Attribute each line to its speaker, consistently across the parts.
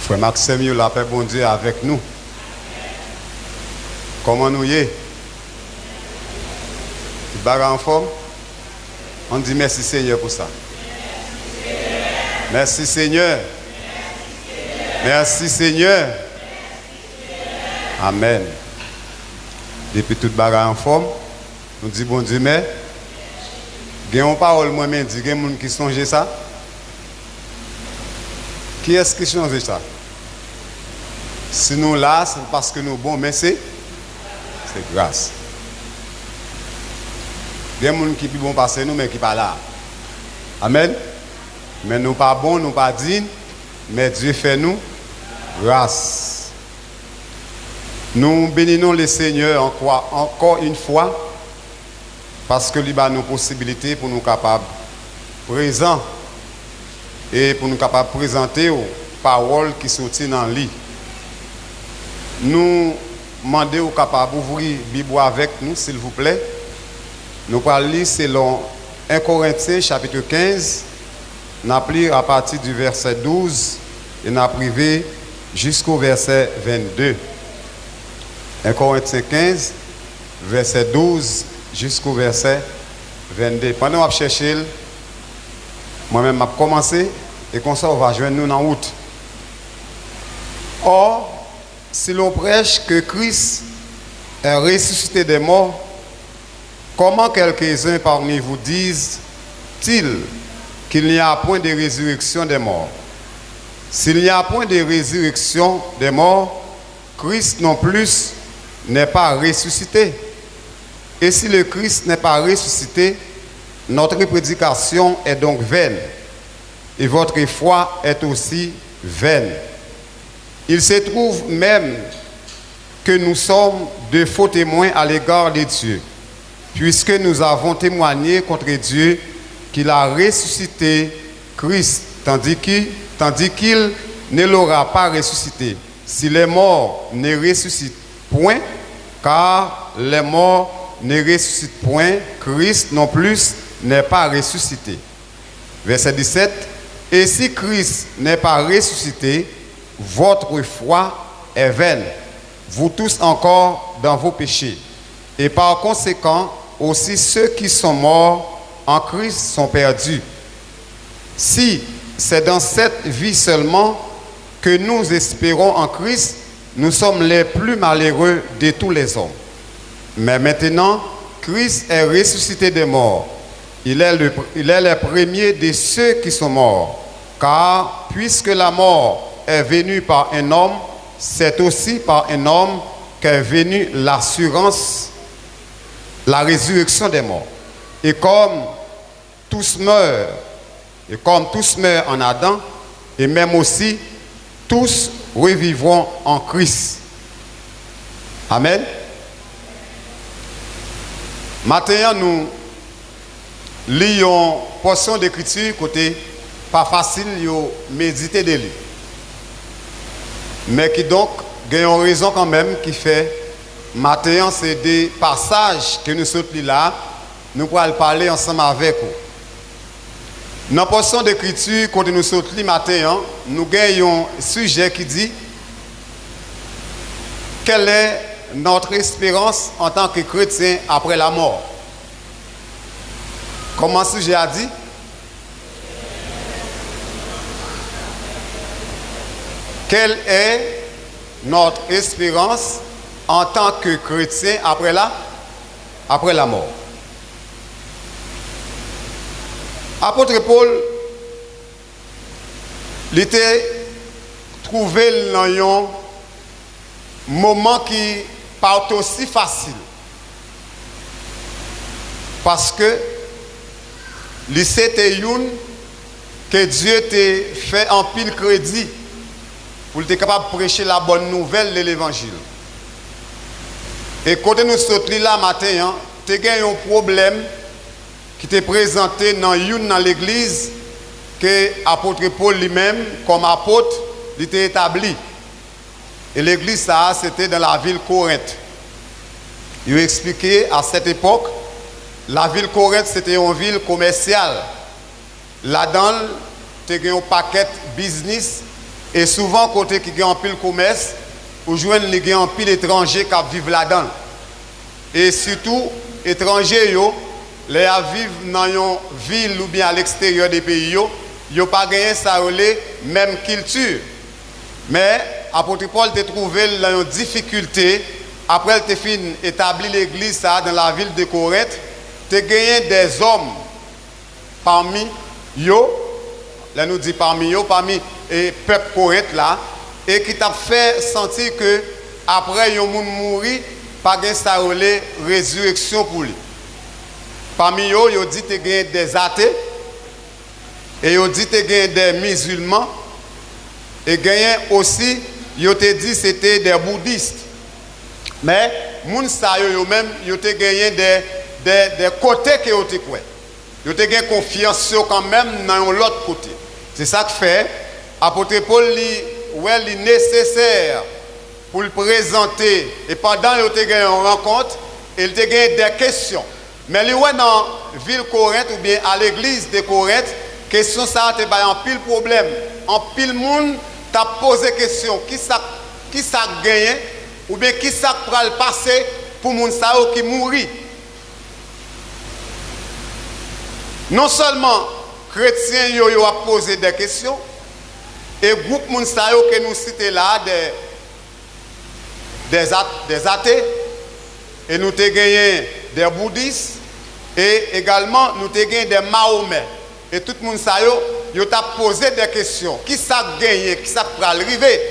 Speaker 1: Frère Maxime, la paix bon Dieu avec nous. Comment nous y est? Bagarre en forme? On dit merci Seigneur pour ça. Merci Seigneur. Merci Seigneur. Amen. Depuis toute bagarre en forme, nous disons bon Dieu, mais il y a une parole, moi-même, il y a des gens qui songent ça. Qui est-ce qui change ça? Si nous là, c'est parce que nous bons, mais c'est grâce. Il y a des gens qui sont bons passer nous, mais qui ne sont pas là. Amen. Mais nous ne sommes pas bons, nous ne sommes pas dignes, mais Dieu fait nous grâce. Nous bénissons le Seigneur encore une fois, parce que il a nos possibilités pour nous capables présents et pour nous capables de présenter aux paroles qui sont dans le lit. Nous demandons aux capables d'ouvrir la Bible avec nous, s'il vous plaît. Nous allons lire selon 1 Corinthiens chapitre 15, nous allons à partir du verset 12 et nous allons privé jusqu'au verset 22. 1 Corinthiens 15, verset 12 jusqu'au verset 22. Pendant que je cherche, moi-même, je commencé et comme ça, on va joindre nous en route. Or, si l'on prêche que Christ est ressuscité des morts, comment quelques-uns parmi vous disent-ils qu'il n'y a point de résurrection des morts? S'il n'y a point de résurrection des morts, Christ non plus n'est pas ressuscité. Et si le Christ n'est pas ressuscité, notre prédication est donc vaine, et votre foi est aussi vaine. Il se trouve même que nous sommes de faux témoins à l'égard de Dieu, puisque nous avons témoigné contre Dieu qu'il a ressuscité Christ, tandis qu'il ne l'aura pas ressuscité. Si les morts ne ressuscitent point, car les morts ne ressuscitent point, Christ non plus n'est pas ressuscité. Verset 17. Et si Christ n'est pas ressuscité, votre foi est vaine, vous tous encore dans vos péchés. Et par conséquent, aussi ceux qui sont morts en Christ sont perdus. Si c'est dans cette vie seulement que nous espérons en Christ, nous sommes les plus malheureux de tous les hommes. Mais maintenant, Christ est ressuscité des morts. Il est le premier de ceux qui sont morts. Car puisque la mort est venue par un homme, c'est aussi par un homme qu'est venue l'assurance, la résurrection des morts. Et comme tous meurent en Adam, et même aussi tous revivront en Christ. Amen. Maintenant, nous lisons une portion d'écriture côté pas facile de méditer de lui. Mais qui donc a une raison quand même qui fait maintenant c'est des passages que nous sommes là, nous pourrons parler ensemble avec vous. Dans la portion d'écriture quand nous sommes là maintenant, nous avons un sujet qui dit quelle est notre espérance en tant que chrétien après la mort. Comment ce sujet a dit? Quelle est notre espérance en tant que chrétien après la mort? Apôtre Paul, il était trouvé dans un moment qui part aussi facile. Parce que c'était une que Dieu t'a fait en pile crédit pour être capable de prêcher la bonne nouvelle de l'évangile. Et quand nous sommes là matin, tu as un problème qui t'est présenté dans l'église que l'apôtre Paul lui-même, comme apôtre, il était établi. Et l'église, ça, c'était dans la ville Corinthe. Il a expliqué à cette époque, la ville Corinthe, c'était une ville commerciale. Là-dedans, tu as un paquet business Et souvent, côté qui a un pile commerce, ou joindre les gens en pile étrangers qui vivent là-dedans. Et surtout, étrangers, les vivent dans une ville ou bien à l'extérieur des pays, ils n'ont pas gagné ça même culture. Mais apôtre Paul a trouvé une difficulté. Après il a fini d'établir l'église dans la ville de Corinthe, il a gagné des hommes parmi eux, là nous dit parmi eux, parmi le peuple Corinthe là, et qui t'a fait sentir que après il y a mourir, pas de ça résurrection pour lui. Parmi eux, il dit qu'il y a des athées, et il dit qu'il y a des musulmans, et il y a aussi, il dit que c'était des bouddhistes. Mais, les gens eux-mêmes, ils ont gagné des côtés qui ont été quoi. Ils ont gagné confiance quand même dans l'autre côté. C'est ça que fait, apôtre Paul, il est nécessaire pour le présenter. Et pendant qu'il a gagné une rencontre, il a gagné des questions. Mais lui, dans la ville de Corinthe ou bien à l'église de Corinthe, question ça a été un pile problème. En pile monde t'a posé question qui ça gagné ou bien qui ça va le passer pour moun sa qui mourit. Non seulement chrétiens yo a posé des questions et groupe moun sa que nous citons là des athées et nous avons gagné des bouddhistes et également nous avons gagné des Mahomet. Et tout le monde a posé des questions. Qui ça gagné, qui ça va arriver?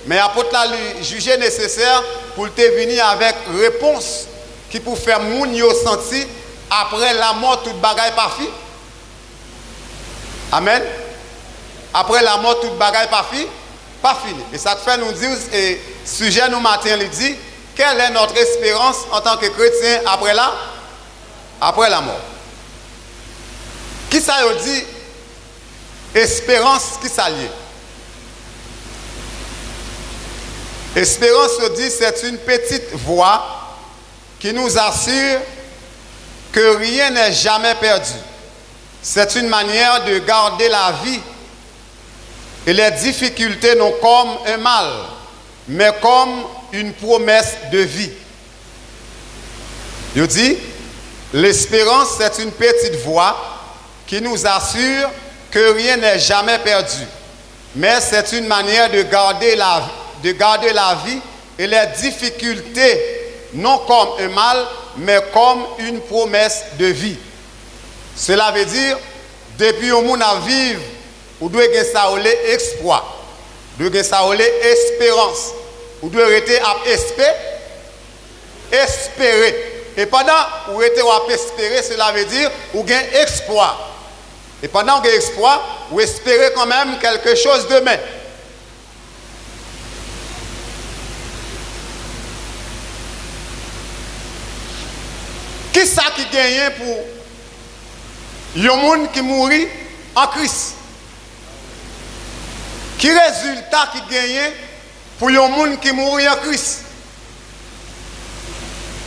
Speaker 1: Mais apôtre l'a jugé nécessaire pour te venir avec réponse qui pour faire moun yo senti après la mort toute bagaille pas fini. Amen. Après la mort toute bagaille pas fini. Et ça te fait nous dire et sujet nous matin il dit quelle est notre espérance en tant que chrétien après la mort. Qui ça veut dire espérance qui s'allie? Espérance veut dire c'est une petite voix qui nous assure que rien n'est jamais perdu. C'est une manière de garder la vie et les difficultés non comme un mal, mais comme une promesse de vie. Je dis, l'espérance c'est une petite voix qui nous assure que rien n'est jamais perdu. Mais c'est une manière de garder la vie et les difficultés, non comme un mal, mais comme une promesse de vie. Cela veut dire, depuis au monde à vivre, vous devez avoir exploit, vous devez avoir espérance, vous devez rester à espérer. Et pendant que vous êtes à espérer, cela veut dire que vous avez exploit. Et pendant que vous avez exploit, vous espérez quand même quelque chose demain. Qui est-ce qui gagne pour les gens qui mourent en Christ? Qui résultat qui gagne pour les gens qui mourent en Christ?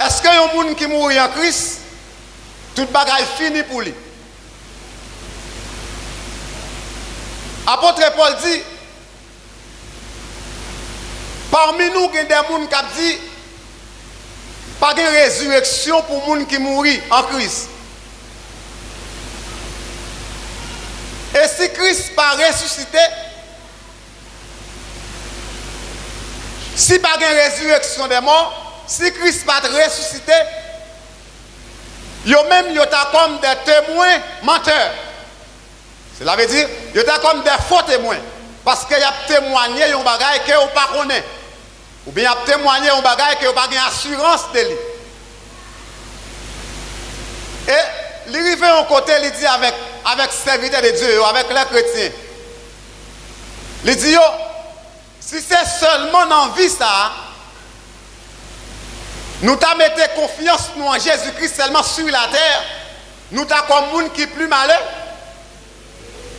Speaker 1: Est-ce que les gens qui mourent en Christ, tout bagaille fini pour lui? Apôtre Paul dit, parmi nous, il y a des gens qui disent, pas de résurrection pour les gens qui mourent en Christ. Et si Christ pas ressuscité, si pas de résurrection des morts, si Christ pas ressuscité, yo même yo ta comme des témoins menteurs. Cela veut dire yo ta comme des faux témoins parce que y a témoigné un bagage que on pas connaît ou bien y a témoigné un bagage que on pas gain assurance de lui. Et il arrive un côté il dit avec serviteur de Dieu avec les chrétiens. Il dit yo si c'est seulement dans vie ça nous t'a mettez confiance nous en Jésus-Christ seulement sur la terre. Nous t'a comme monde qui plus malin.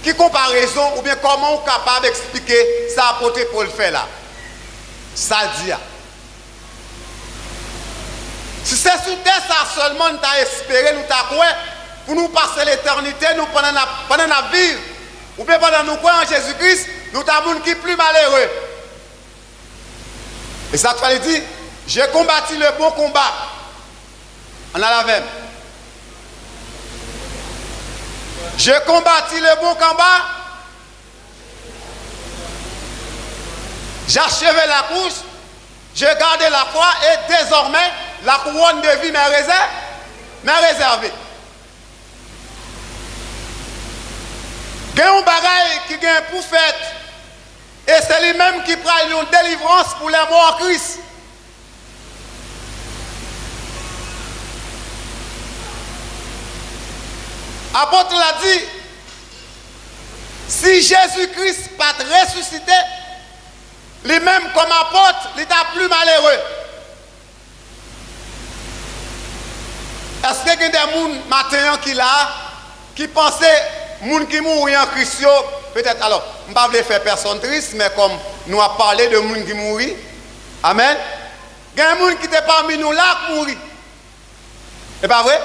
Speaker 1: Qui comparaison ou bien comment on est capable d'expliquer ça apôtre Paul fait là. Ça dit. Si c'est sur terre ça seulement nous t'a espéré, nous t'a quoi pour nous passer l'éternité, nous pendant la vivre ou bien pendant nous quoi en Jésus-Christ, nous avons des gens qui sont plus malheureux. Et ça te fallait dire, j'ai combattu le bon combat. On a la même. J'ai combattu le bon combat. J'ai achevé la course. J'ai gardé la foi et désormais, la couronne de vie m'est réservée. Il y a un bagage qui est pour fait. Et c'est lui-même qui prend une délivrance pour les morts en Christ. L'apôtre l'a dit, si Jésus-Christ pas ressuscité, lui-même comme apôtre, il est plus malheureux. Est-ce qu'il y a des gens maintenant qui pensaient les gens qui mourent en Christ, peut-être, alors, je ne vais pas faire personne triste, mais comme nous avons parlé de gens qui mourent, amen. Il y a des gens qui étaient parmi nous là qui mourent. C'est pas vrai?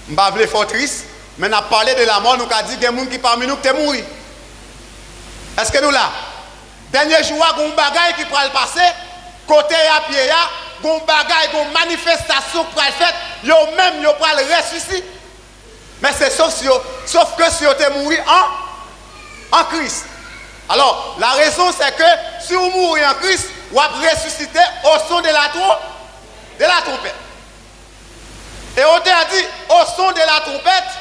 Speaker 1: Je ne vais pas faire triste, mais nous avons parlé de la mort, nous avons dit qu'il y a des gens qui parmi nous qui sont morts. Est-ce que nous là? Dernier jour, il y a un bagage qui pourra le passer, côté à pied, il y a un bagage, une manifestation qui pourra le faire, il y a même qui pourra le ressusciter. Mais c'est sauf que si vous êtes mort en Christ. Alors, la raison c'est que si vous mourrez en Christ, vous allez ressusciter au son de la trompette. Et on t'a dit, au son de la trompette,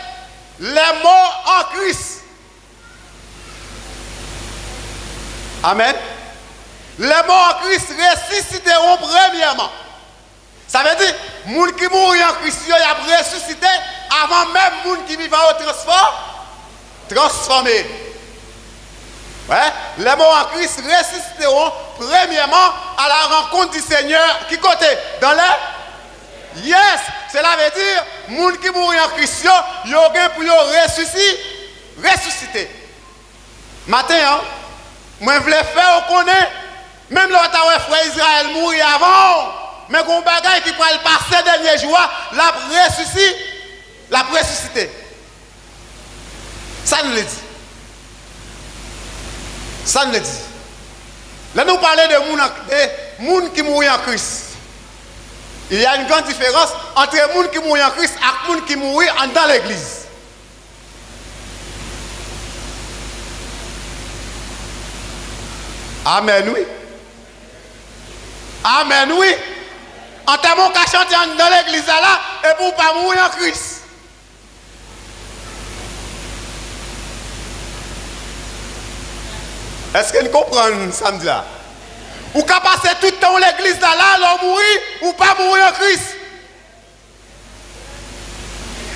Speaker 1: les morts en Christ. Amen. Les morts en Christ ressusciteront premièrement. Ça veut dire, les gens qui mourent en Christ, ils ont ressuscité avant même les gens qui vivent au transformés. Ouais? Les morts en Christ ressusciteront premièrement à la rencontre du Seigneur. Qui côté? Dans l'air? Yes! Cela veut dire, les gens qui mourent en Christ, ils ont pour ressusciter. Matin, hein? Moi, je voulais faire connaître, même l'autre frère Israël mourit avant, mais qu'on bagaille qui peut le passer dernier jour, la ressuscité. Ça nous le dit. Ça nous le dit. Là, nous parlons de gens qui mourent en Christ. Il y a une grande différence entre les gens qui mourent en Christ et les gens qui mourent dans l'église. Amen, oui. Amen, oui. En termes de chanter dans l'église là, et pour ne pas mourir en Christ. Est-ce que nous comprenons samedi là? Ou qu'à passer tout le temps l'église là, l'on mourir ou pas mourir en Christ.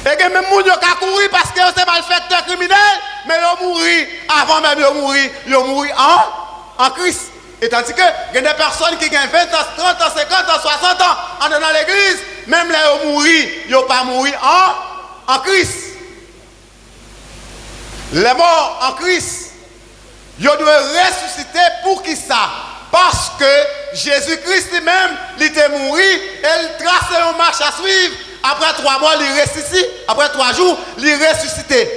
Speaker 1: Et que même les gens qui courir parce que c'est malfaiteur criminel, mais ils mourir avant même de mourir en Christ. Et tandis que il y a des personnes qui ont 20 ans, 30 ans, 50 ans, 60 ans en dans l'église, même là ils mourir, ils ne pas mourir en Christ. Les morts en Christ, ils doivent ressusciter pour qui ça? Parce que Jésus-Christ lui-même, il était mort, il traçait une marche à suivre. Après 3 mois, il ressuscite. Après 3 jours, il ressuscité.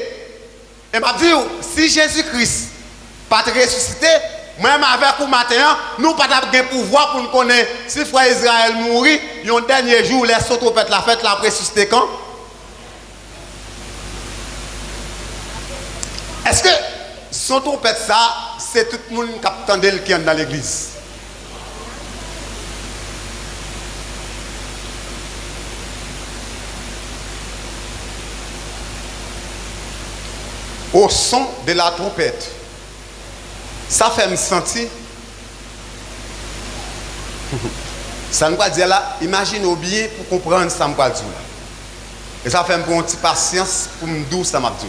Speaker 1: Et m'a dit, si Jésus-Christ pas ressuscité, même avec vous matin, nous pas de pouvoir pour nous connaître. Si frère Israël mourit, un dernier jour, les sauts la fête, la ressuscité quand? Est-ce que son trompette ça, c'est tout le monde qui attend qui est dans l'église? Au son de la trompette, ça fait me sentir. Ça ne va dire là, imaginez bien pour comprendre ça me va dire. Et ça fait me prendre une petite patience pour me dire ça m'a dit.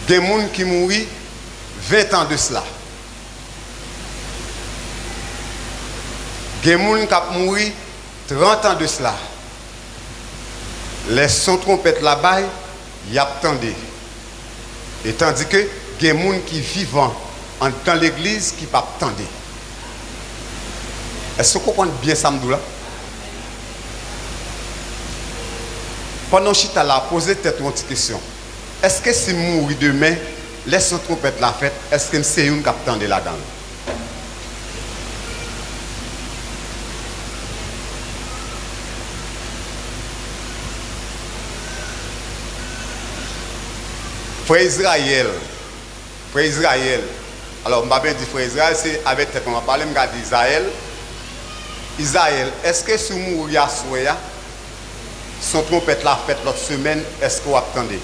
Speaker 1: Des gens qui mourent 20 ans de cela. Des gens qui mourent 30 ans de cela. Les sons trompettes là-bas, ils attendent. Et tandis que il y a des gens qui vivent dans l'église qui ne pas attendre. Est-ce que vous comprenez bien ça, là? Pendant que je suis là, posez peut-être une petite question. Est-ce que si je mourir demain, laisse son trompette la fête, est-ce que c'est une capitaine de la gang? Frère Israël, alors, je ne vais pas dire frère Israël, c'est avec tête, on va parler, je vais dire Israël, est-ce que si vous mourrez à Soya, son trompette la fête l'autre semaine, est-ce que vous attendez?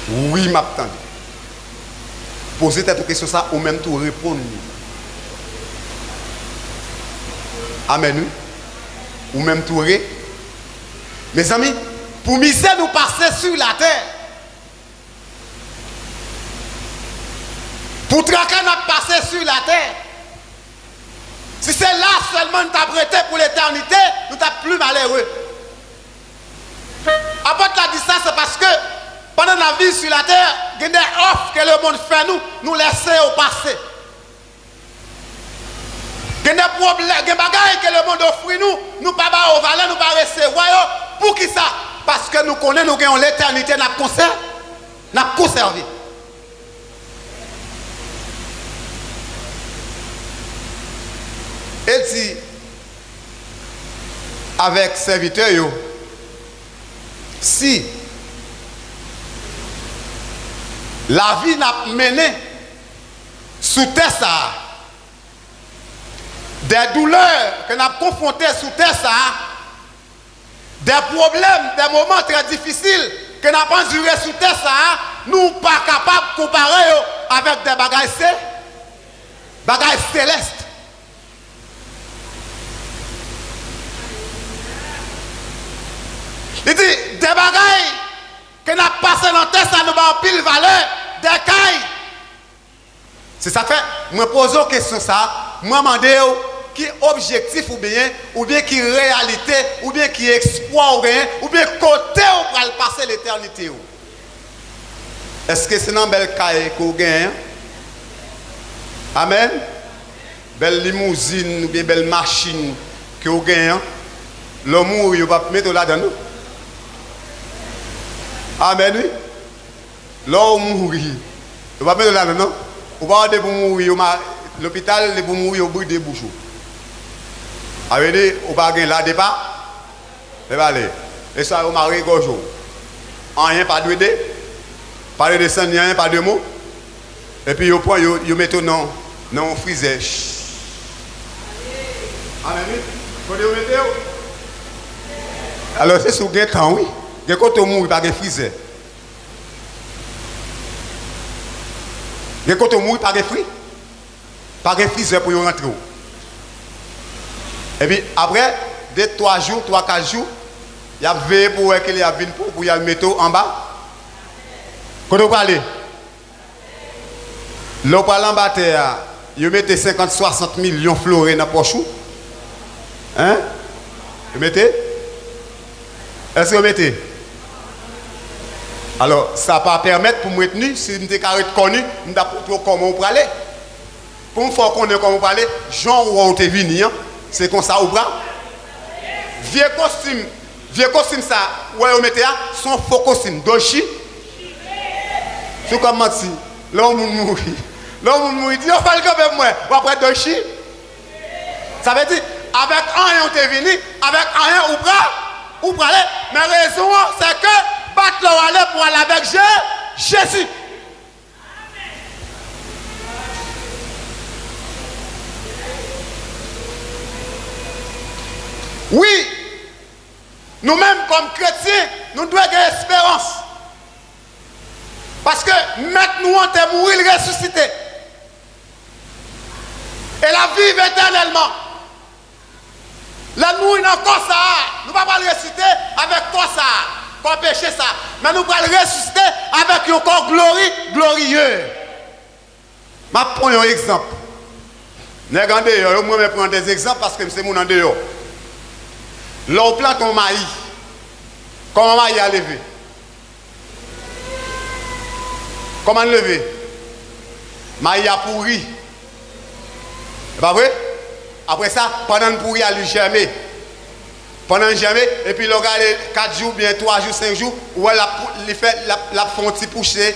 Speaker 1: Oui, je m'attendais. Posez cette question ça, ou même tout répondre. Amen. Ou même tout répondre. Mes amis, pour misère nous passer sur la terre, pour traquer nous passer sur la terre, si c'est là seulement nous t'avons prêté pour l'éternité, nous t'avons plus malheureux. Apôtre l'a dit ça, c'est parce que pendant la vie sur la terre, il y a des offres que le monde fait nous laisser au passé. Il y a des problèmes, il y a des bagages que le monde offre nous ne pas au valeur, nous ne pas recevoir. Pour qui ça? Parce que nous connaissons, nous avons l'éternité, nous avons conservé. Et dit, avec serviteur, si la vie n'a mené sous terre ça, des douleurs que nous avons confrontées sous terre ça, des problèmes, des moments très difficiles que nous avons endurés sous terre ça, nous ne sommes pas capables de comparer avec des bagages célestes. Il dit, des bagailles que nous avons passé dans la terre, ça nous va en pile valeur, des cailles. C'est ça fait, moi pose une question ça, moi demande qui objectif ou bien qui réalité, ou bien qui espoir ou bien côté pour aller passer l'éternité. Est-ce que c'est dans belle caille qu'on gagne? Amen. Belle limousine ou bien belle machine que vous gagnez. L'homme, il va mettre là-dedans. Amen, oui. L'homme mourir. Il va mettre là-dedans. On va aller pour mourir. L'hôpital, il va mourir au bout des bouchons. Avec dit, on va gagner là départ. Il va aller. Et ça, on va rigouler. Rien, pas de dé. Pas de descendre, rien, pas de mots. Et puis, il met dans le freezer. Amen, oui. Faut dire, mettez. Alors, c'est sur le temps, oui. Quand on mourit, il n'y a pas de freezer. Quand on mourit, il n'y a pas de freezer. Pas de freezer pour rentrer. Et puis après, 2-3 jours, 3-4 jours, il y a veillé pour qu'il y a venu pour y aller mettre en bas. Quand on parle, l'on parle en bas, il met 50-60 millions de fleurs dans la poche. Hein? Vous mettez? Est-ce que vous mettez? Alors, ça va permettre pour moi tenir, si je suis connu, je ne sais pas comment on peut aller. Pour me faire connaître comment on peut aller, Jean ou on est venu, c'est comme ça ou pas. Vieux costume ça, ouais, on mettez là, son faux costume, doshi. C'est comme si l'homme mourit. L'homme mourit, dit, on va le faire moi, ou après doshi. Ça veut dire, avec un, on est venu, avec un, ou pas aller. Mais la raison, c'est que battre aller pour aller avec Jésus. Oui, nous-mêmes comme chrétiens, nous devons avoir espérance. Parce que maintenant, on est mourir, ressuscité. Et la vivre éternellement. La nous, encore ça. Nous ne pouvons pas le ressusciter avec quoi ça, comme péché ça. Mais nous pouvons le ressusciter avec un corps glorieux. Je vais prendre un exemple. Moi, je vais prendre des exemples parce que c'est mon en dehors. L'on plante ton maïs. Comment maïs a levé? Comment lever? Maïs a pourri. C'est pas vrai? Après ça, pendant le pourri, il a germé. Pendant le germé, et puis il a regardé 4 jours, bien 3 jours, 5 jours, où il fait la font petit pousser.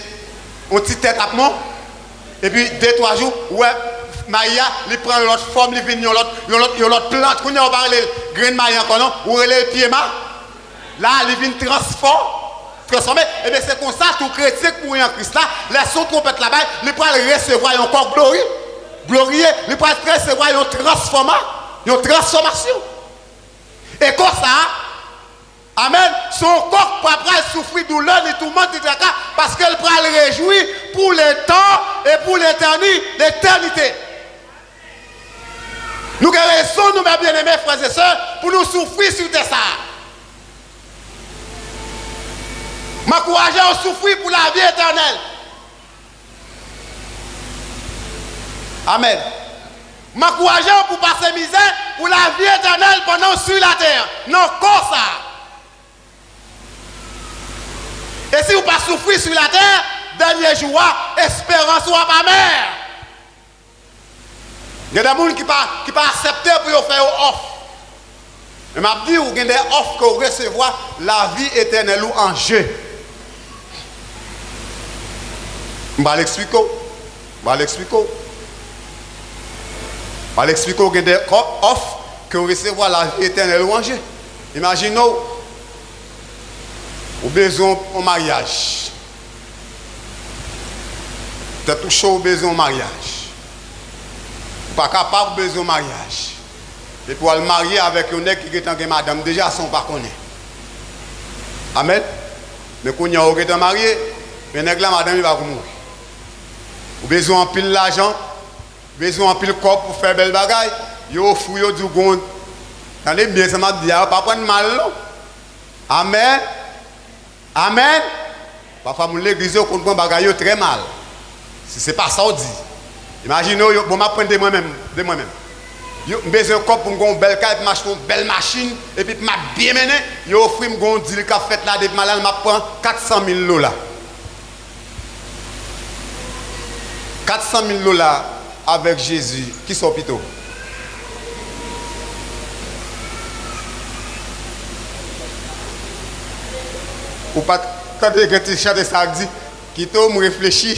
Speaker 1: on petite tête à mort. Et puis 2-3 jours, ouais, Maïa, il prend l'autre forme, il vient l'autre plante. Quand on parle de grain de Maïa, ou le pied là, il vient transformer. Et bien c'est comme ça, tout chrétien pour en Christ là, les sons trompette là-bas, il prend recevoir un corps glorieux, il prend recevoir une transformation. Et comme ça, amen, son corps pour après souffrir douleur et tout le monde, parce qu'elle prend le réjouir pour le temps et pour l'éternité. Nous avons raison, nous, mes bien-aimés frères et sœurs, pour nous souffrir sur ça. M'encourager à souffrir pour la vie éternelle. Amen. M'encourager pour passer misère pour la vie éternelle pendant sur la terre. Non, comme ça. Et si vous ne pas souffrir sur la terre, dernier jour, espérance soit pas mère. Il y a des gens qui ne sont pas acceptés pour faire offre. Mais je dis, il y a des offres que vous recevez la vie éternelle ou en jeu. Je vais l'expliquer. Il y a des offres que vous recevez la vie éternelle ou en jeu. Imaginez, vous avez besoin d'un mariage. Vous avez toujours besoin d'un mariage. Vous n'êtes pas capable de besoin d'un mariage. Et pour le marier avec un mec qui est en madame, déjà, son pas connaît. Amen. Mais quand vous êtes marié, le nègre là, madame, il va mourir. Vous avez besoin de pile l'argent, vous avez besoin de pile corps pour faire belle bagaille. Vous offrez du gonde. Attendez bien, ça m'a dit, pas prendre mal. Amen. Amen. Parfois, l'église, on comprend bagaille très mal. Si ce n'est pas ça, on dit. Imaginez, je vais prendre de moi-même. J'ai besoin de corps pour une belle caille, pour une belle machine, et puis pour bien mener, je offre un deal qui a fait là, depuis malade, je prends 400 000 $. 400 000 $ avec Jésus, qui sont plutôt. Ou pas, quand tu chantes ça, dit, qui t'a me réfléchir.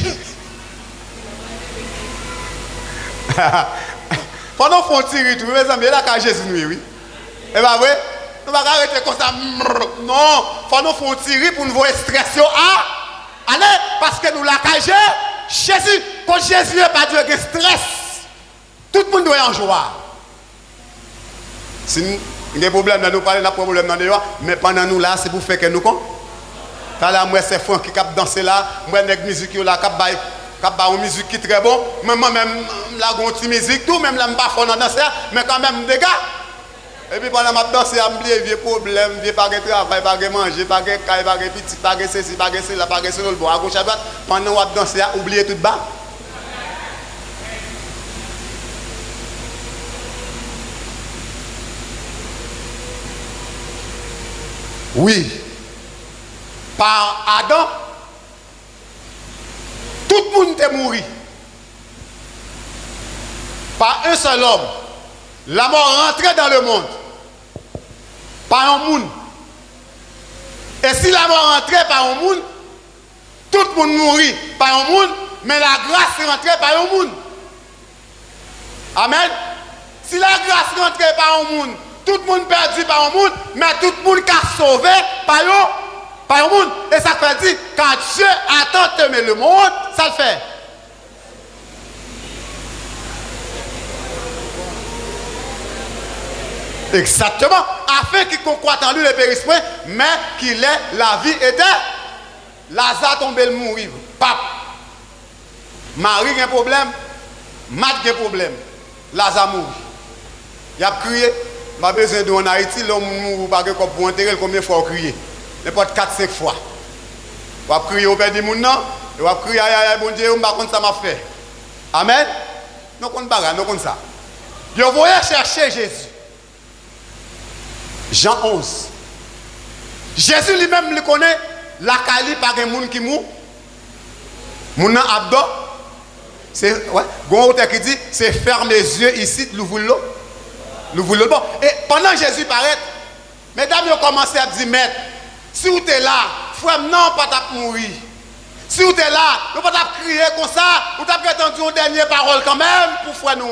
Speaker 1: Pendant qu'on tire tout, mes amis, là, quand Jésus nous, oui. Et bien, vrai, nous ne pouvons pas arrêter comme ça. Non, pendant qu'on tire pour nous voir stress. Allez, parce que nous la cagé. Jésus, quand Jésus n'est pas Dieu, il y a stress. Tout le monde doit en joie. Si nous avons des problèmes, nous parlons de problème dans les mais pendant nous là, c'est pour faire que nous comptons. Là, moi, c'est Franck qui a dansé là, moi, avec musique là, qui a une musique qui est très bon. Moi-même, là, j'ai une petite musique, tout, même là, je ne suis pas fort dans danser, mais quand même, des gars. Et puis pendant que je danse, je me dis, vieux problème, vieux pas de travail, pas de manger, pas de caille, pas de petit, pas de ceci, pas de cela, pas de cela, à gauche à droite. Pendant que je danse, oubliez tout bas. Oui. Par Adam, tout le monde est mort. Par un seul homme, la mort rentrait dans le monde. Par un monde. Et si la mort rentrait par un monde, tout le monde mourit par un monde, mais la grâce rentrait par un monde. Amen. Si la grâce rentrait par un monde, tout le monde perdu par un monde, mais tout le monde qui a sauvé par un monde. Et ça fait dire, quand Dieu a tant aimé le monde, ça le fait. Exactement. Afin qu'il croit en lui le périssement, mais qu'il ait la vie éternelle. Lazare tombé le mourir. Pape. Marie a un problème. Matt a un problème. Lazare mourit. Il a crié. Il a besoin de en Haïti. L'homme mourut pas pour enterrer. Combien de fois il crié? N'importe 4-5 fois. Il a crié au père du monde. Il a crié, aïe, aïe, bon Dieu, je ne sais pas ça m'a fait. Amen. Nous ne connaissons pas ça. Il a voulu chercher Jésus. Jean 11. Jésus lui-même le connaît. La Cali par un monde qui mourut. Mon nom abdo. C'est ouais. Gon qui dit c'est ferme les yeux ici, nous voulons. Nous voulons bon. Et pendant Jésus paraît, mesdames ont commencé à dire maître, si vous êtes là, frère non pas t'a mourir. Si vous êtes là, vous ne pouvez pas crier comme ça, vous avez entendu une dernière parole quand même pour foi nous.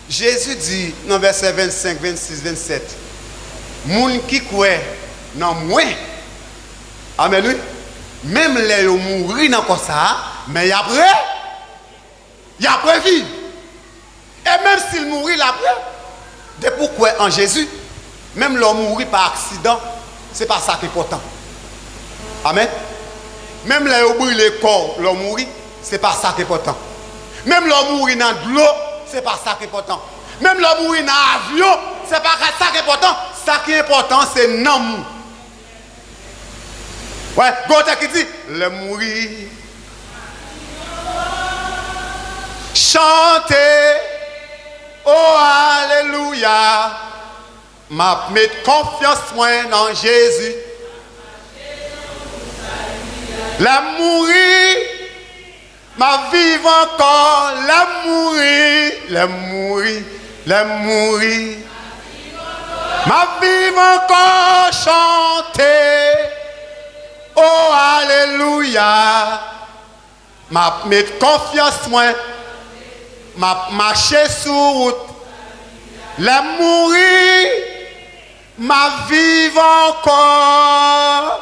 Speaker 1: Jésus dit dans verset 25, 26, 27, moun qui croit dans moi, amen, oui, même les gens mourir dans ça, mais après vivre. Et même s'il mourit après, de pourquoi en Jésus, même l'homme mourit par accident, ce n'est pas ça qui est important. Amen. Même les gens brûlent le corps, l'homme mourit, ce n'est pas ça qui est important. Même l'homme mourit dans de l'eau, ce n'est pas ça qui est important. Même l'homme mourit dans l'avion, ce n'est pas ça qui est important. Ça qui est important, c'est l'amour. Ouais, Gauthier qui dit, le mourir. Chantez, oh alléluia, m'a mettre confiance moi dans Jésus. La mourir, ma vivre encore, la mourir, la mourir, la mourir, ma vivre encore chanter, oh alléluia, m'a mettre confiance moi. M'a marché sur route, la mourir, ma vivre encore,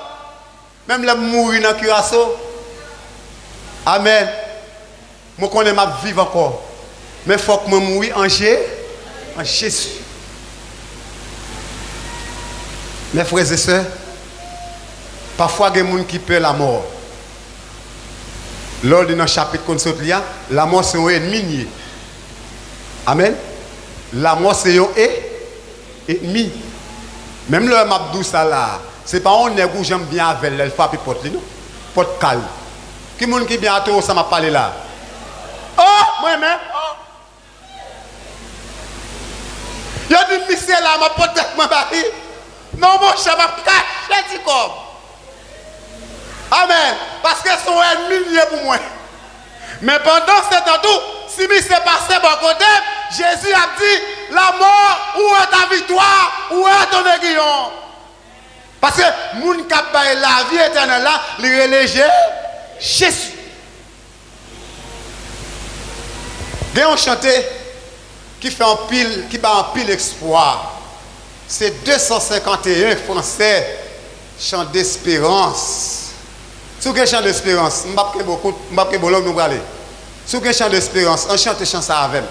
Speaker 1: même la mourir dans le curaçao. Amen. Moi connais ma vivre encore, mais il faut que je mourir en Jésus. Mes frères et sœurs, parfois il y a des gens qui peur la mort. Lors de notre chapitre comme ça, la mort c'est un ennemi. Amen. La mort c'est un ennemi. Même le mabdou ça là, c'est pas un nègre où j'aime bien avec elle, frappe porte non. Porte calme. Qui monde qui bien à toi ça m'a parlé là. Oh, moi-même. Il y a du monsieur là m'a porte avec moi mari. Non mon chat m'a caché du corps. Amen. Parce que son ennemi pour moi. Mais pendant ce temps, si il s'est passé bon côté, Jésus a dit, la mort, où est ta victoire, où est ton aiguillon? Parce que moun qui a la vie éternelle là, il relège Jésus. Il y a un chanté qui fait un pile, qui bat un pile exploit. C'est 251 Français chant d'espérance. Si vous avez un chant d'espérance, je ne sais pas beaucoup, nous aller. Si vous avez un chant d'espérance, on chante chant ça avec.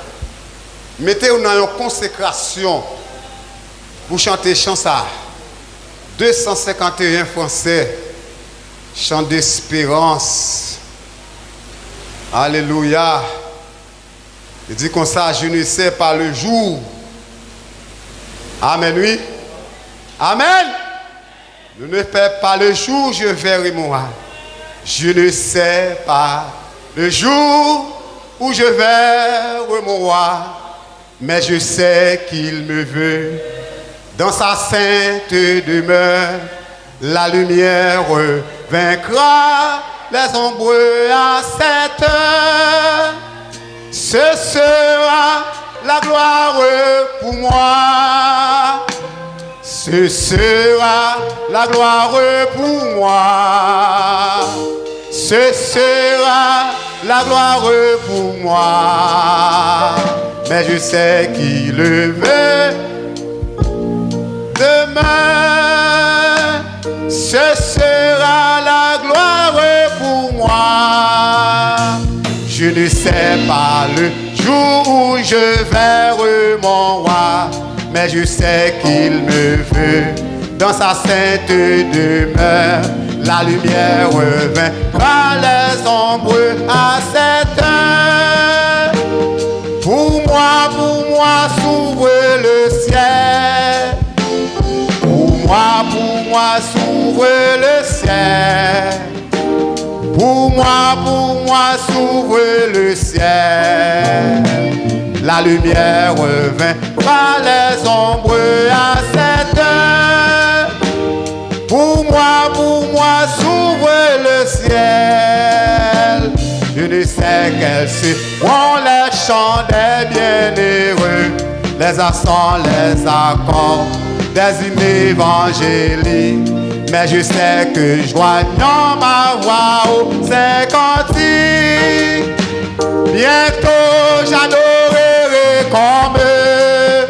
Speaker 1: Mettez-vous dans une consécration pour chanter chant ça. 251 Français, chant d'espérance. Alléluia. Il dit comme ça, je ne sais pas le jour. Amen, oui. Amen. Je ne sais pas le jour, je verrai moi. Je ne sais pas le jour où je verrai mon roi, mais je sais qu'il me veut. Dans sa sainte demeure, la lumière vaincra les ombres à cette heure. Ce sera la gloire pour moi. Ce sera la gloire pour moi. Ce sera la gloire pour moi. Mais je sais qu'il le veut. Demain, ce sera la gloire pour moi. Je ne sais pas le jour où je verrai mon roi, mais je sais qu'il me veut. Dans sa sainte demeure, la lumière vaincra les ombres à cette heure. Pour moi, s'ouvre le ciel. Pour moi, s'ouvre le ciel. Pour moi, s'ouvre le ciel. La lumière vaincra les ombres à cette heure. Pour moi, s'ouvre le ciel. Je ne sais quels seront les chants des bienheureux, les accents, les accords des hymnes évangéliques Mais je sais que joignant ma voix au Saint-Cantique, bientôt j'adorerai comme eux.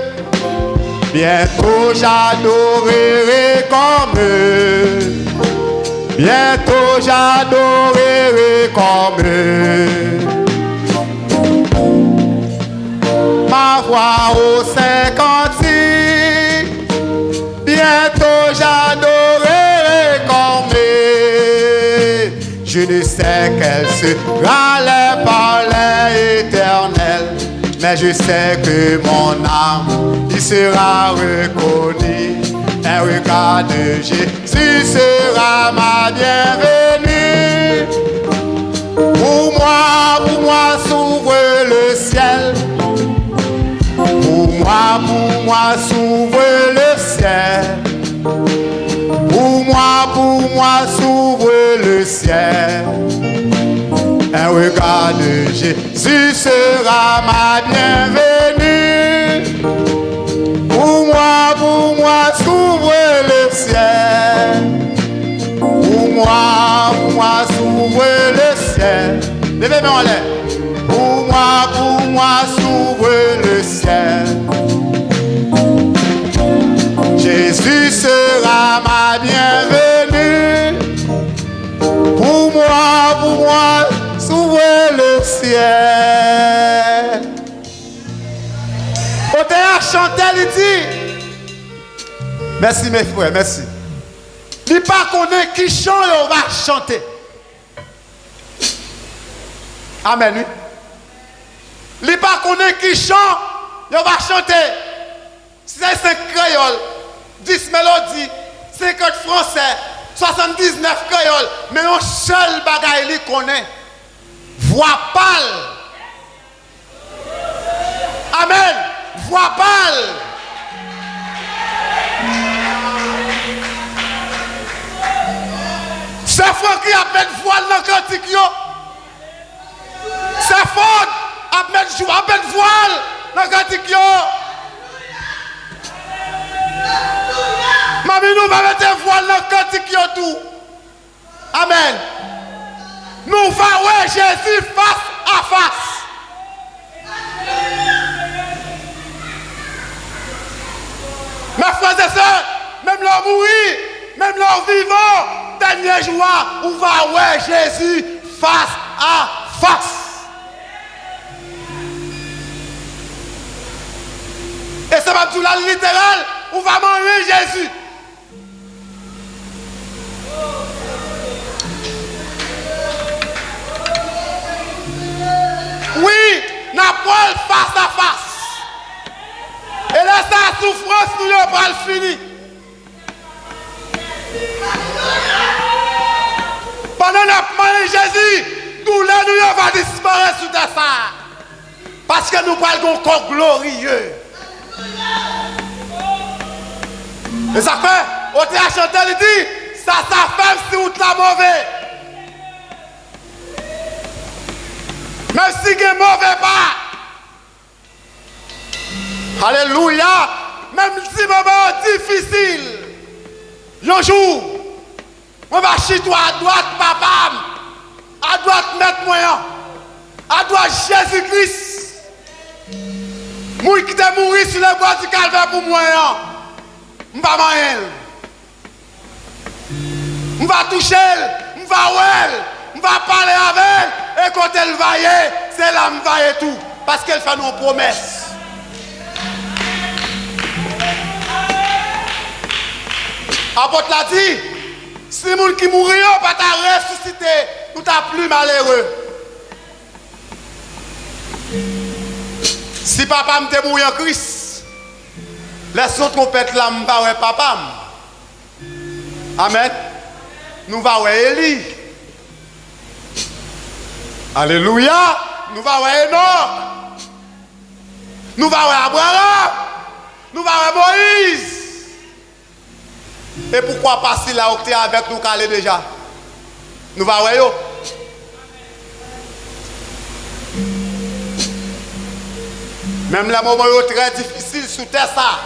Speaker 1: Bientôt j'adorerai comme eux. Bientôt j'adorerai comme eux. Ma voix au Saint-Cantique, bientôt j'adorerai comme eux. Je ne sais quel sera le palais éternel, mais je sais que mon âme y sera reconnue. Un regard de Jésus sera ma bienvenue. Pour moi s'ouvre le ciel. Pour moi s'ouvre le ciel. Pour moi s'ouvre le ciel. Un regard de Jésus sera ma bienvenue. Pour moi s'ouvre le ciel. Pour moi s'ouvre le ciel. Levez-moi en l'air. Pour moi s'ouvre le ciel. Jésus sera ma bienvenue. Pour moi s'ouvre le ciel. Au théâtre chanter, il dit merci mes frères, merci. Il ne pas connaît qui chante, on va chanter. Amen. Oui. Il ne pas connaît qui chante, on va chanter. C'est 5 créoles, 10 mélodies, 50 français, 79 créoles. Mais un seul bagaille il connaît. Voix pâle. Amen. Voix pâle. C'est fort qui a mettre voile dans le cantique. C'est fort à mettre voile dans le cantique. Mamie, nous va mettre voile dans le cantique tout. Amen. Nous va voir Jésus face à face. Mes frères et sœurs, même leur mourir, même leur vivant, dernier jour, on va voir Jésus face à face. Et ça va tout là littéral, on va manger Jésus. Oui, n'a pas face à face. Et là, sa souffrance, nous n'avons pas le fini. Pendant que nous avons Jésus, douleur nous va disparaître sous ça. Parce que nous parlons d'un corps glorieux. Et ça fait, au théâtre chanteur, il dit, ça fait si vous êtes mauvais. Même si vous êtes mauvais pas. Alléluia. Même si moment difficile, un jour, on va chiter à droite, papa, à droite, mettre moyen, à droite, Jésus-Christ. Moi qui t'ai mouru sur le bois du calvaire pour moi, je ne vais pas rien. Je vais toucher, je vais voir, je vais parler avec elle, et quand elle va y aller, c'est là que je vais tout, parce qu'elle fait nos promesses. Apôtre l'a dit, si les gens qui mourent, pas ta ressuscité, nous t'as plus malheureux. Si papa me mourir en Christ, laisse-nous trompette là, je vais papa. Amen. Nous allons voir Élie. Alléluia. Nous allons voir Enoch. Nous allons voir Abraham. Nous allons voir Moïse. Et pourquoi pas si là où tu es avec nous calé déjà? Nous allons voir yo. Même les moments très difficiles sous terre ça.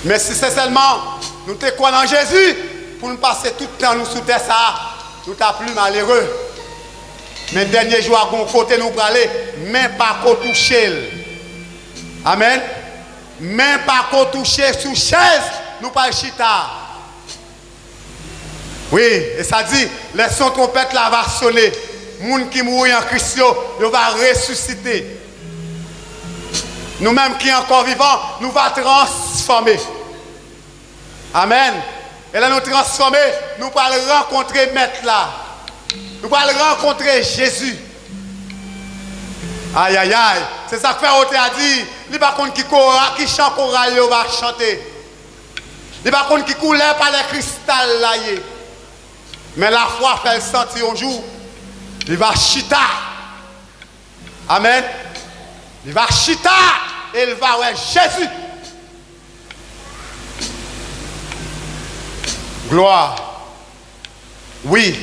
Speaker 1: Mais si c'est seulement nous te croyons en Jésus, pour nous passer tout le temps nous sous terre, ça, nous t'as plus malheureux. Mais dernier jour, à bon côté, nous pour aller, mais pas qu'on touche. Amen. Mais pas qu'on touche sous chaise, nous pas chita. Oui, et ça dit, les sons trompette là va sonner. Moun qui mourent en Christ, nous va ressusciter. Nous-mêmes qui sommes encore vivants, nous va transformer. Amen. Et là nous transformer, nous allons rencontrer Maître là. Nous allons rencontrer Jésus. Aïe aïe aïe. C'est ça que Frère a dit. Il n'y a pas qui chante choral, il va chanter. Il n'y a pas qui couleur par les cristals là. Mais la foi fait le sentir un jour. Il va chita. Amen. Il va chita et il va voir Jésus. Gloire. Oui.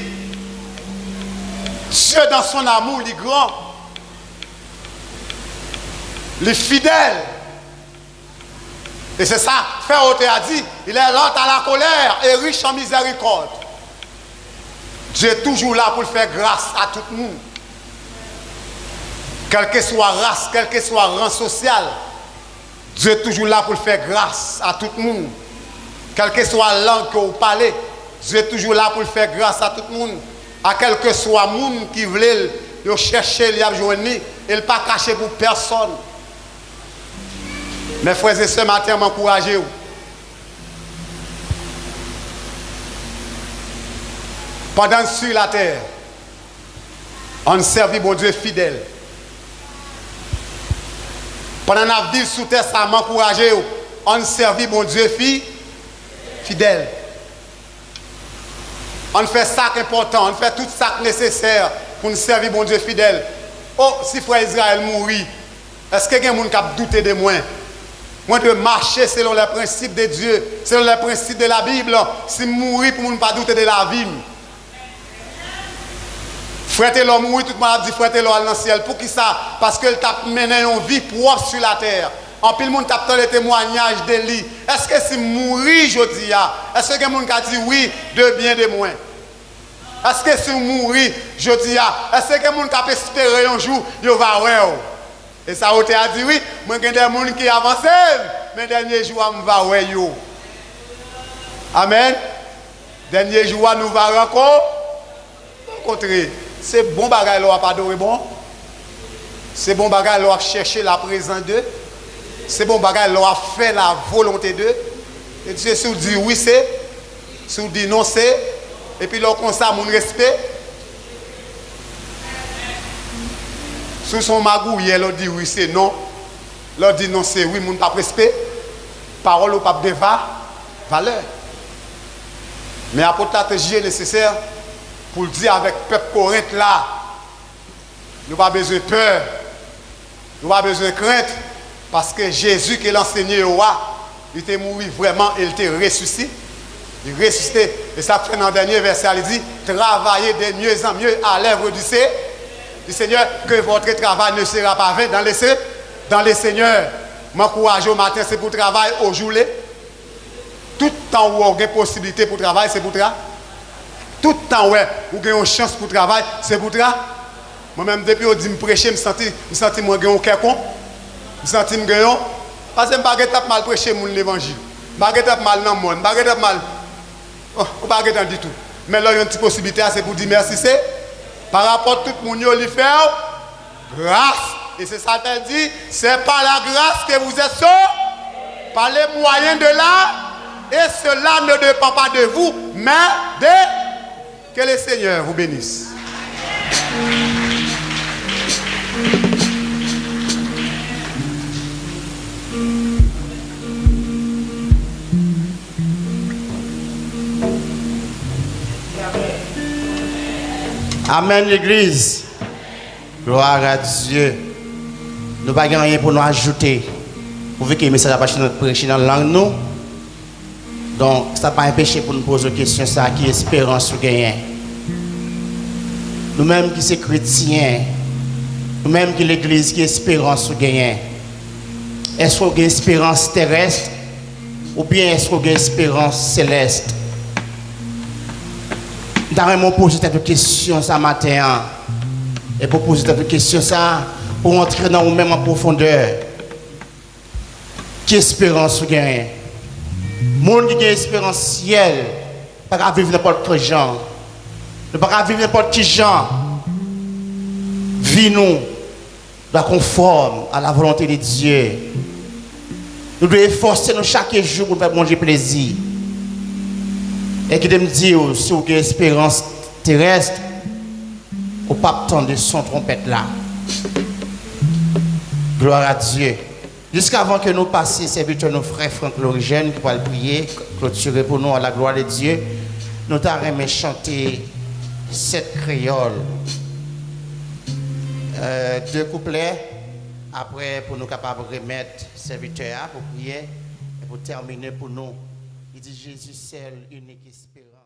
Speaker 1: Dieu dans son amour, il est grand. Il est fidèle. Et c'est ça, Frère Oté a dit, il est lent à la colère et riche en miséricorde. Dieu est toujours là pour faire grâce à tout le monde. Quelle que soit race, quel que soit rang social, Dieu est toujours là pour faire grâce à tout le monde. Quelle que soit la langue que vous parlez, Dieu est toujours là pour faire grâce à tout le monde. À quel que soit le monde qui voulait le chercher, il y a joindre, il n'est pas caché pour personne. Mes frères et sœurs, matin, m'encouragez. Pendant sur la terre, on servit bon Dieu fidèle. Pendant la vie sous terre, ça m'encouragez. On servit bon Dieu fidèle. On fait ça qui est important, on fait tout ça qui est nécessaire pour nous servir bon Dieu fidèle. Oh, si frère Israël mourit, est-ce que quelqu'un qui a douté de moi? Moi de marcher selon les principes de Dieu, selon les principes de la Bible, si mourir pour ne pas douter de la vie. Frère Télor mourir, tout le monde a dit frère Télor dans le ciel. Pour qui ça? Parce qu'il t'a mené une vie propre sur la terre. En pile monde t'a le témoignage de lui. Est-ce que si mourir je dis est-ce que quelqu'un qui a dit oui de bien de moins? Est-ce que si mourir je dis est-ce que quelqu'un qui a espéré un jour il va voir? Et ça a dit oui, moi j'ai des gens qui avancent, mais dernier jour je vais voir yo. Amen. Dernier jour nous va rencontrer. C'est bon bagage là pas adorer bon. C'est bon bagage là chercher la présence de. C'est bon bagage là faire la volonté de. Et Dieu si vous dit oui c'est, si vous dit non c'est, et puis là comme ça mon respect. Sous son magouille, elle dit oui c'est non. L'autre dit non c'est oui, mon pas respect. Parole au pape de valeur. Mais apporter la stratégie est nécessaire pour le dire avec le peuple Corinthe là. Nous n'avons pas besoin de peur. Nous n'avons pas besoin de crainte. Parce que Jésus qui l'enseignait au roi, il était mort vraiment et il était ressuscité. Il ressuscité. Et ça fait dans le dernier verset, il dit travaillez de mieux en mieux à l'œuvre du Seigneur, que votre travail ne sera pas vain dans les Seigneurs. M'encourage au matin, c'est pour travailler au jour. Tout le temps où on a une possibilité pour travailler, c'est pour travailler. Tout le temps où on a une chance pour travailler, c'est pour travailler. Moi-même, depuis que je me prêcher, je me sens moi un quelconque. Je me sens que parce que je ne suis pas mal prêcher l'évangile. Je ne suis pas mal dans le monde. Je ne suis pas mal. Je ne suis pas du tout. Mais là, il y a une petite possibilité, c'est pour dire merci. C'est par rapport à tout le monde, il fait grâce. Et c'est ça qu'elle dit, c'est par la grâce que vous êtes sauvés, par les moyens de l'art. Et cela ne dépend pas de vous, mais de que le Seigneur vous bénisse.
Speaker 2: Amen, l'Église. Gloire à Dieu. Nous n'avons rien pour nous ajouter. Pour que le message a prêché dans la langue, nous. Donc, ça n'a pas empêché pour nous poser une question, ça qui est espérance ou gagnant. Nous-mêmes qui sommes chrétiens, nous-mêmes qui l'Église qui est espérance ou gagnant. Est-ce qu'on a une espérance terrestre ou bien est-ce qu'on a une espérance céleste? Dans mon poser cette question ce matin, et pour poser cette question ça, pour entrer dans nous-mêmes en profondeur, quelle espérance vous gagnez? Monde qui a espérance ciel, pas vivre n'importe quel genre, ne pas vivre n'importe quel genre. Vie nous doit conforme à la volonté de Dieu. Nous devons efforcer nous chaque jour pour faire manger plaisir. Et qui me dit, si vous avez une espérance terrestre, vous ne pouvez pas attendre son trompette là. Gloire à Dieu. Jusqu'avant que nous passions, serviteur nos frères Franck Lorigène qui va le prier, clôturer pour nous à la gloire de Dieu, nous t'aimons chanter cette créole. 2 couplets, après pour nous capables de remettre serviteur pour prier et pour terminer pour nous. Il dit Jésus seul, unique espérance.